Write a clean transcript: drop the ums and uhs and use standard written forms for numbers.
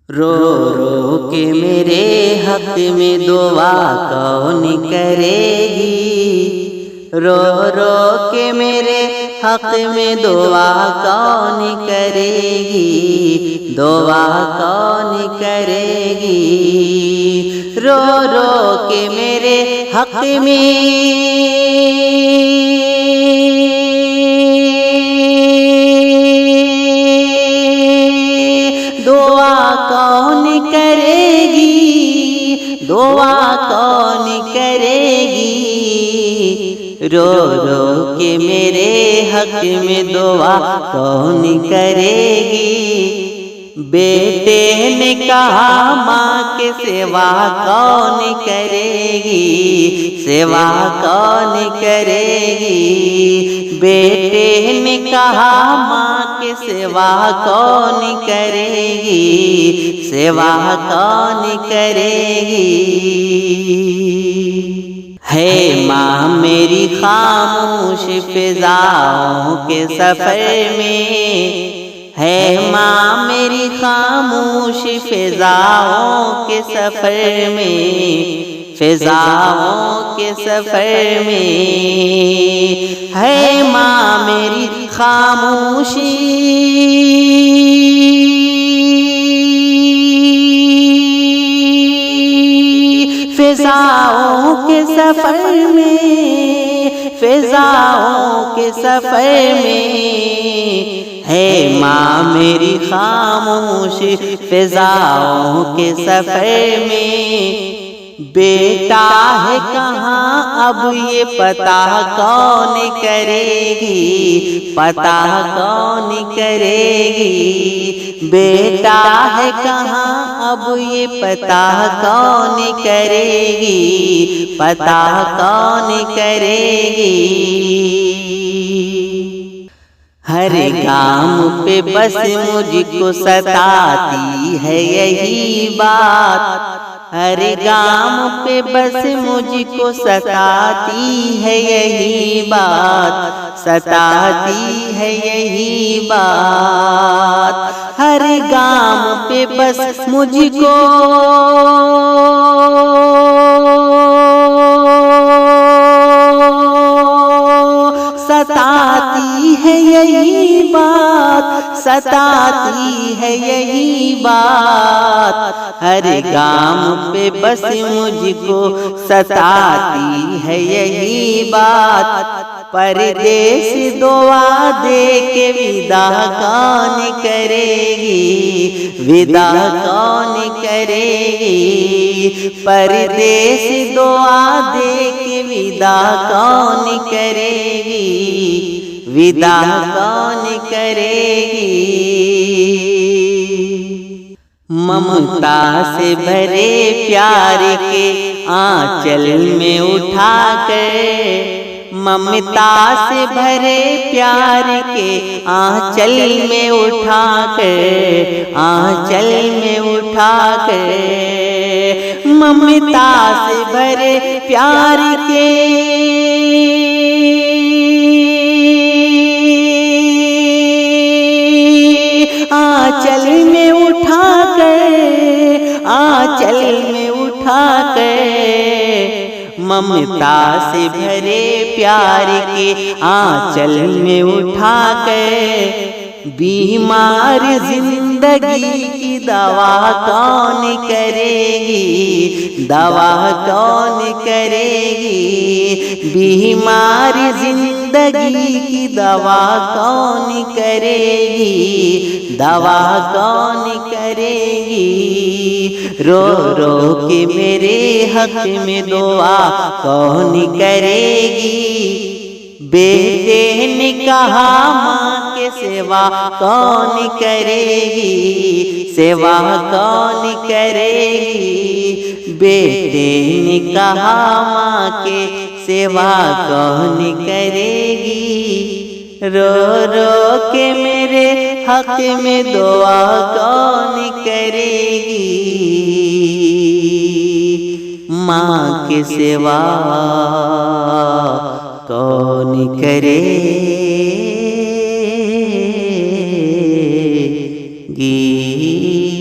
رو رو کے میرے حق میں دعا کون کرے گی، رو رو کے میرے حق میں دعا کون کرے گی، دعا کون کرے گی، رو رو کے میرے حق میں دعا کون کرے گی، دعا کون کرے گی، رو رو کے میرے حق میں دعا کون کرے گی، بیٹے نے کہا ماں کے سوا کون کرے گی، سوا کون کرے گی، بیٹے نے کہا ماں کے سوا کون کرے گی، سوا کون کرے گی، ہے ماں میری خاموش فضاؤں کے سفر میں، ہے ماں میری خاموش فضاؤں کے سفر میں، فضاؤں کے سفر میں، ہے ماں میری خاموشی فضاؤں کے سفر میں، فضاؤں کے سفر میں، ہے ماں میری خاموش فضاؤں کے سفر میں، بیٹا ہے کہاں اب یہ پتہ کون کرے گی، پتہ کون کرے گی، بیٹا ہے کہاں اب یہ پتہ کون کرے گی، پتہ کون کرے گی، ہر گام پہ بس مجھ کو ستاتی ہے یہی بات، ہر گام پہ بس مجھ کو ستاتی ہے یہی بات، ستاتی ہے یہی بات، ہر گام پہ بس مجھ کو ستاتی ہے یہی بات، ستاتی ہے یہی بات، ہر گام پہ بس مجھ کو ستاتی ہے یہی بات، پردیس دعا دے کے ودا کون کرے گی، ودا کون کرے گی، پردیس دعا دے کے ودا کون کرے گی، ودا کون کرے گی، ممتا سے بھرے پیار کے آنچل میں اٹھا کر، ممتا سے بھرے پیار کے آنچل میں اٹھا کر، آنچل میں اٹھا کر، ممتا سے بھرے پیار کے آنچل میں اٹھا کر، آنچل میں اٹھا کر، ممتا سے بھرے پیار کے آنچل میں اٹھا کر، بیمار زندگی کی دوا کون کرے گی، دوا کون کرے گی، بیمار زندگی کی دوا کون کرے گی، دوا کون کرے گی، رو رو کے میرے حق میں دعا کون کرے گی، بیٹے نے کہا ماں کے سوا کون کرے گی، سوا کون کرے گی، بیٹے نے کہا ماں کے سوا کون کرے گی، رو رو کے میرے حق میں دعا کون کرے گی، ماں کے سوا کون کرے گی۔